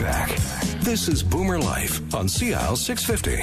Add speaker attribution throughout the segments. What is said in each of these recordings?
Speaker 1: back. This is Boomer Life on CL 650.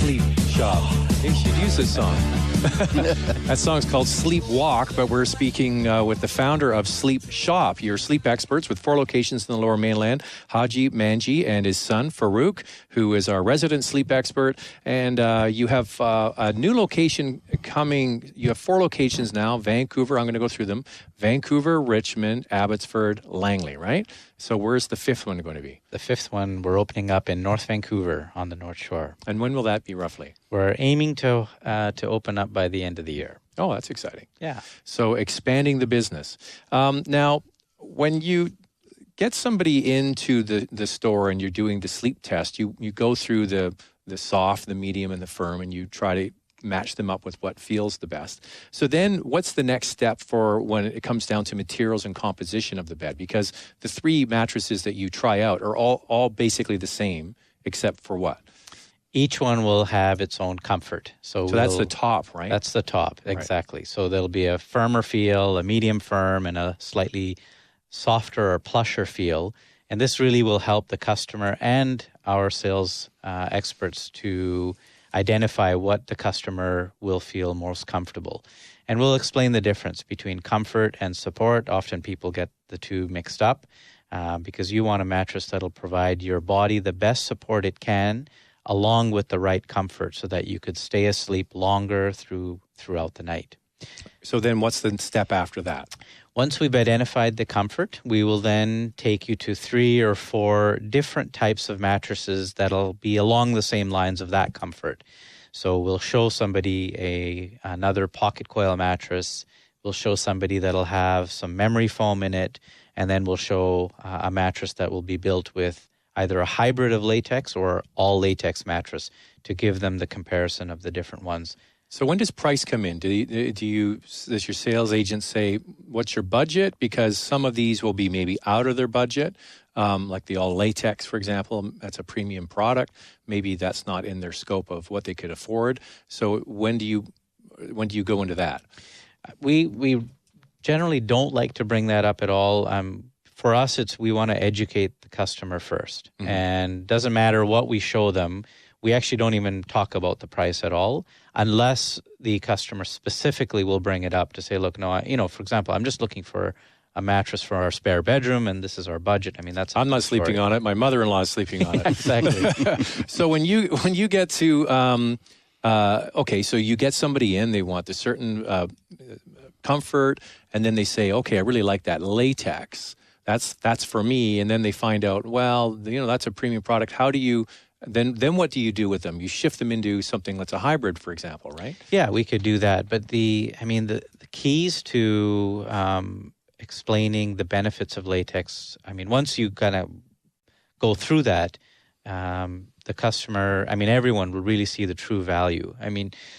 Speaker 2: SleepShop. You should use this song. That song's called Sleep Walk, but we're speaking with the founder of SleepShop, your sleep experts with 4 locations in the Lower Mainland, Haji Manji and his son, Farouk, who is our resident sleep expert. And you have a new location coming. You have 4 locations now, Vancouver. I'm going to go through them. Vancouver, Richmond, Abbotsford, Langley, right? So where's the 5th one going to be?
Speaker 3: The 5th one, we're opening up in North Vancouver on the North Shore.
Speaker 2: And when will that be roughly?
Speaker 3: We're aiming to open up by the end of the year.
Speaker 2: Oh, that's exciting.
Speaker 3: Yeah.
Speaker 2: So expanding the business. Now, when you get somebody into the store and you're doing the sleep test, you go through the soft, the medium, and the firm, and you try to match them up with what feels the best. So then what's the next step for when it comes down to materials and composition of the bed? Because the 3 mattresses that you try out are all basically the same, except for what?
Speaker 3: Each one will have its own comfort. So
Speaker 2: that's the top, right?
Speaker 3: That's the top, exactly.
Speaker 2: Right.
Speaker 3: So there'll be a firmer feel, a medium firm, and a slightly softer or plusher feel. And this really will help the customer and our sales experts to identify what the customer will feel most comfortable. And we'll explain the difference between comfort and support. Often people get the 2 mixed up because you want a mattress that'll provide your body the best support it can, along with the right comfort so that you could stay asleep longer throughout the night.
Speaker 2: So then what's the step after that?
Speaker 3: Once we've identified the comfort, we will then take you to 3 or 4 different types of mattresses that'll be along the same lines of that comfort. So we'll show somebody another pocket coil mattress. We'll show somebody that'll have some memory foam in it. And then we'll show a mattress that will be built with either a hybrid of latex or all latex mattress to give them the comparison of the different ones.
Speaker 2: So when does price come in? Does your sales agent say, what's your budget? Because some of these will be maybe out of their budget, like the all latex, for example. That's a premium product. Maybe that's not in their scope of what they could afford. So when do you go into that?
Speaker 3: We generally don't like to bring that up at all. For us, we want to educate the customer first. Mm-hmm. And doesn't matter what we show them. We actually don't even talk about the price at all unless the customer specifically will bring it up to say, look, no, for example, I'm just looking for a mattress for our spare bedroom and this is our budget. I mean, I'm
Speaker 2: not sleeping on it. My mother-in-law is sleeping on it.
Speaker 3: Exactly.
Speaker 2: So when you get to, so you get somebody in, they want the certain comfort, and then they say, okay, I really like that latex. That's for me. And then they find out, well, that's a premium product. How do you... Then what do you do with them? You shift them into something that's a hybrid, for example, right?
Speaker 3: Yeah, we could do that. But the keys to explaining the benefits of latex, once you kind of go through that, the customer, everyone will really see the true value.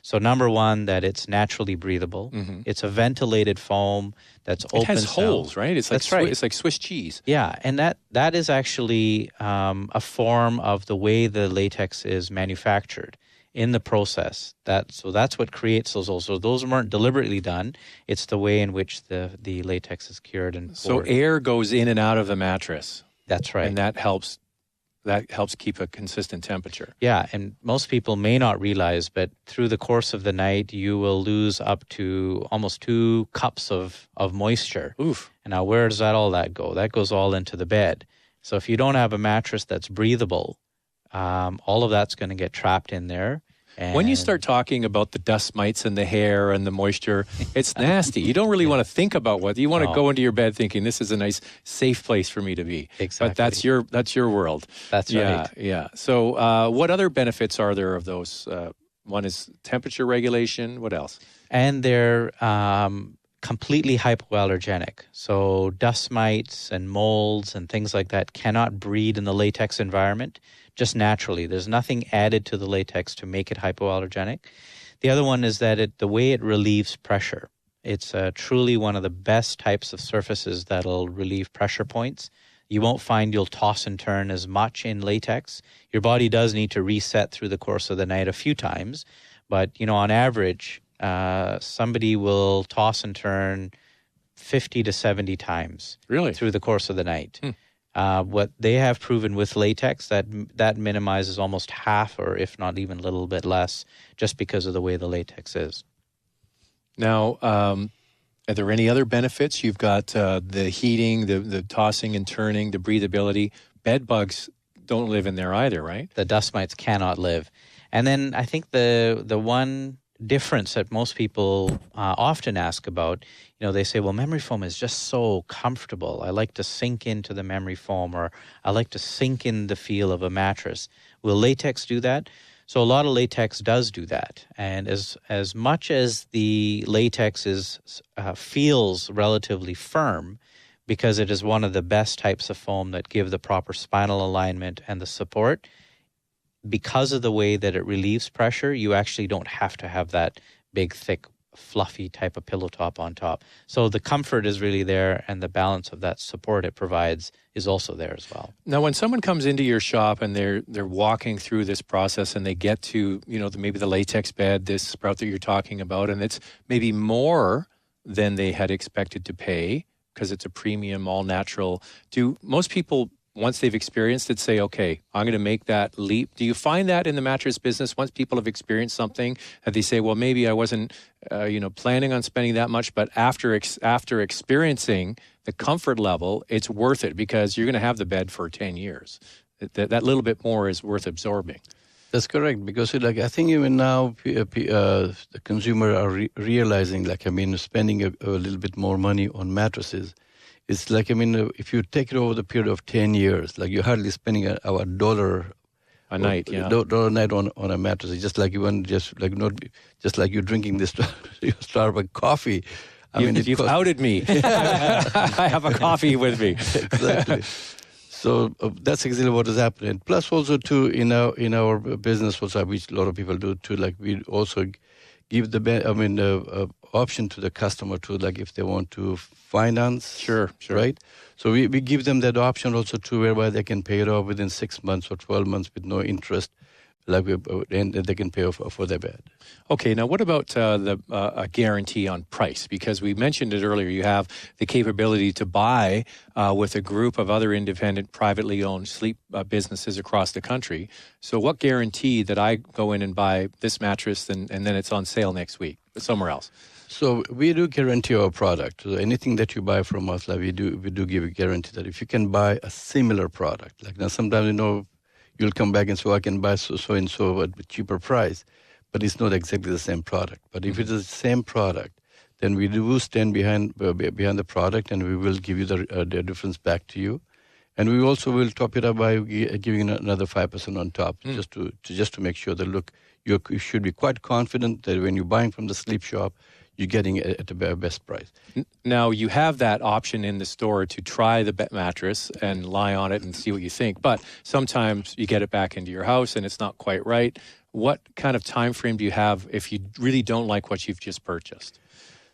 Speaker 3: So number one, that it's naturally breathable. Mm-hmm. It's a ventilated foam that's open. It has
Speaker 2: holes, right? It's like
Speaker 3: right.
Speaker 2: It's like Swiss cheese.
Speaker 3: Yeah, and that is actually a form of the way the latex is manufactured in the process. So that's what creates those holes. So those weren't deliberately done. It's the way in which the latex is cured and poured.
Speaker 2: So air goes in and out of the mattress.
Speaker 3: That's right.
Speaker 2: And that helps keep a consistent temperature.
Speaker 3: Yeah, and most people may not realize, but through the course of the night, you will lose up to almost 2 cups of moisture.
Speaker 2: Oof.
Speaker 3: And now where does all that go? That goes all into the bed. So if you don't have a mattress that's breathable, all of that's going to get trapped in there. And
Speaker 2: when you start talking about the dust mites and the hair and the moisture, it's nasty. You don't really want to think about what you want to go into your bed thinking this is a nice, safe place for me to be.
Speaker 3: Exactly.
Speaker 2: But that's your world.
Speaker 3: That's right.
Speaker 2: Yeah. So what other benefits are there of those? One is temperature regulation. What else?
Speaker 3: And they're completely hypoallergenic. So dust mites and molds and things like that cannot breed in the latex environment. Just naturally. There's nothing added to the latex to make it hypoallergenic. The other one is that the way it relieves pressure. It's truly one of the best types of surfaces that'll relieve pressure points. You won't find you'll toss and turn as much in latex. Your body does need to reset through the course of the night a few times, but on average, somebody will toss and turn 50 to 70 times
Speaker 2: Really?
Speaker 3: through the course of the night. What they have proven with latex, that minimizes almost half, or if not even a little bit less, just because of the way the latex is.
Speaker 2: Now, are there any other benefits? You've got the heating, the tossing and turning, the breathability. Bed bugs don't live in there either, right?
Speaker 3: The dust mites cannot live. And then I think the one difference that most people often ask about, they say, well, memory foam is just so comfortable. I like to sink into the memory foam, or I like to sink in the feel of a mattress. Will latex do that? So a lot of latex does do that. And as much as the latex feels relatively firm, because it is one of the best types of foam that give the proper spinal alignment and the support, because of the way that it relieves pressure, you actually don't have to have that big, thick, fluffy type of pillow top on top. So the comfort is really there, and the balance of that support it provides is also there as well.
Speaker 2: Now, when someone comes into your shop and they're walking through this process and they get to, maybe the latex bed, this sprout that you're talking about, and it's maybe more than they had expected to pay because it's a premium, all-natural, do most people, once they've experienced it, say, okay, I'm going to make that leap? Do you find that in the mattress business, once people have experienced something, that they say, well, maybe I wasn't, planning on spending that much, but after experiencing the comfort level, it's worth it because you're going to have the bed for 10 years. That little bit more is worth absorbing.
Speaker 4: That's correct, because I think even now the consumer are realizing, spending a little bit more money on mattresses. It's if you take it over the period of 10 years, you're hardly spending $1
Speaker 2: a night,
Speaker 4: $1 a night on a mattress. It's just like you want, just like you're drinking this your Starbucks coffee.
Speaker 2: You've outed me. I have a coffee with me.
Speaker 4: Exactly. So that's exactly what is happening. Plus, also too, in our business, which a lot of people do too, we also give the option to the customer to, if they want to finance.
Speaker 2: Sure.
Speaker 4: Right? So we give them that option also too, whereby they can pay it off within 6 months or 12 months with no interest, and they can pay off for their bed.
Speaker 2: Okay, now what about a guarantee on price? Because we mentioned it earlier, you have the capability to buy with a group of other independent, privately owned sleep businesses across the country. So what guarantee that I go in and buy this mattress and then it's on sale next week somewhere else?
Speaker 4: So we do guarantee our product. So anything that you buy from us, we do give a guarantee that if you can buy a similar product, now sometimes you'll come back and say, I can buy so and so at a cheaper price, but it's not exactly the same product. But if it is the same product, then we do stand behind the product, and we will give you the difference back to you. And we also will top it up by giving another 5% on top, just to make sure that, look, you should be quite confident that when you're buying from the Sleep Shop, you're getting it at the best price.
Speaker 2: Now, you have that option in the store to try the mattress and lie on it and see what you think. But sometimes you get it back into your house and it's not quite right. What kind of time frame do you have if you really don't like what you've just purchased?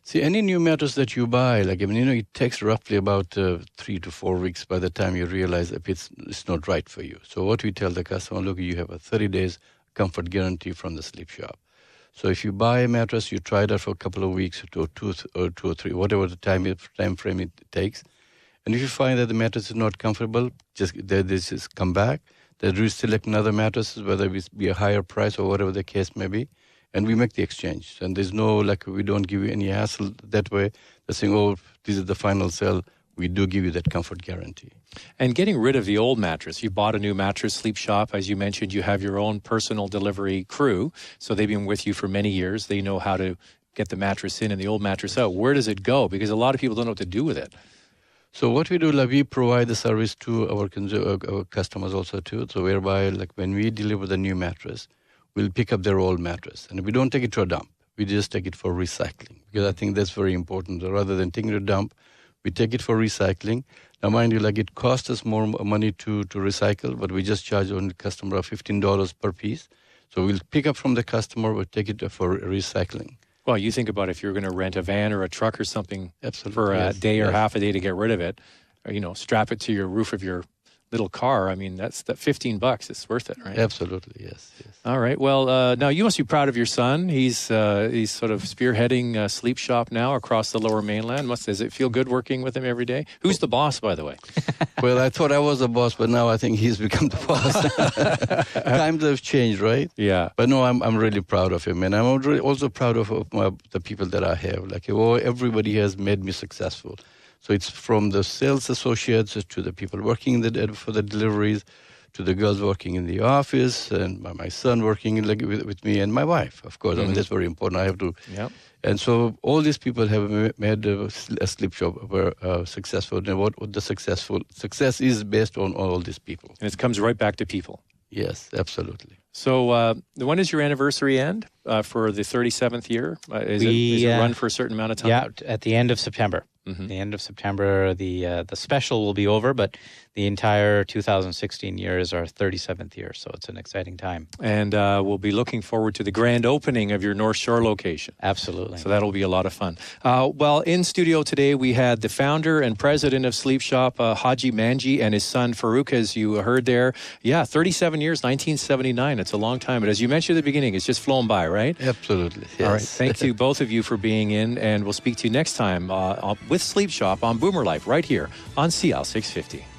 Speaker 4: See, any new mattress that you buy, it takes roughly about 3 to 4 weeks by the time you realize if it's not right for you. So what we tell the customer, look, you have a 30 days comfort guarantee from the Sleep Shop. So if you buy a mattress, you try that for a couple of weeks or two or three, whatever the time frame it takes. And if you find that the mattress is not comfortable, just come back. They reselect another mattress, whether it be a higher price or whatever the case may be, and we make the exchange. And there's no, we don't give you any hassle that way. They're saying, this is the final sale. We do give you that comfort guarantee.
Speaker 2: And getting rid of the old mattress, you bought a new mattress, Sleep Shop. As you mentioned, you have your own personal delivery crew. So they've been with you for many years. They know how to get the mattress in and the old mattress out. Where does it go? Because a lot of people don't know what to do with it.
Speaker 4: So what we do, we provide the service to our customers also too. So whereby, when we deliver the new mattress, we'll pick up their old mattress. And we don't take it to a dump. We just take it for recycling. Because I think that's very important. So rather than taking it to a dump, we take it for recycling. Now, mind you, it costs us more money to recycle, but we just charge on the customer $15 per piece. So we'll pick up from the customer, we'll take it for recycling.
Speaker 2: Well, you think about if you're going to rent a van or a truck or something
Speaker 4: Absolutely,
Speaker 2: for a
Speaker 4: yes,
Speaker 2: day or half a day to get rid of it, or, strap it to your roof of your little car, I mean, that's that $15. It's worth it, right?
Speaker 4: Absolutely, yes.
Speaker 2: All right. Well, now you must be proud of your son. He's sort of spearheading Sleep Shop now across the Lower Mainland. Does it feel good working with him every day? Who's the boss, by the way?
Speaker 4: Well, I thought I was the boss, but now I think he's become the boss. Times have changed, right?
Speaker 2: Yeah.
Speaker 4: But no, I'm really proud of him, and I'm really also proud of the people that I have. Like, everybody has made me successful. So it's from the sales associates to the people working for the deliveries, to the girls working in the office, and my son working with me, and my wife, of course. I mean, that's very important. I have to.
Speaker 2: Yep.
Speaker 4: And so all these people have made a Sleep Shop successful. And what the success is based on all these people.
Speaker 2: And it comes right back to people.
Speaker 4: Yes, absolutely.
Speaker 2: So when does your anniversary end for the 37th year? Is it run for a certain amount of time?
Speaker 3: Yeah, at the end of September. The end of September, the special will be over, but the entire 2016 year is our 37th year, so it's an exciting time.
Speaker 2: And we'll be looking forward to the grand opening of your North Shore location.
Speaker 3: Absolutely.
Speaker 2: So that'll be a lot of fun. Well, in studio today, we had the founder and president of Sleep Shop, Haji Manji, and his son, Farouk, as you heard there. Yeah, 37 years, 1979. It's a long time. But as you mentioned at the beginning, it's just flown by, right?
Speaker 4: Absolutely, yes.
Speaker 2: All right. Thank you, both of you, for being in, and we'll speak to you next time with Sleep Shop on BoomerLife right here on CL 650.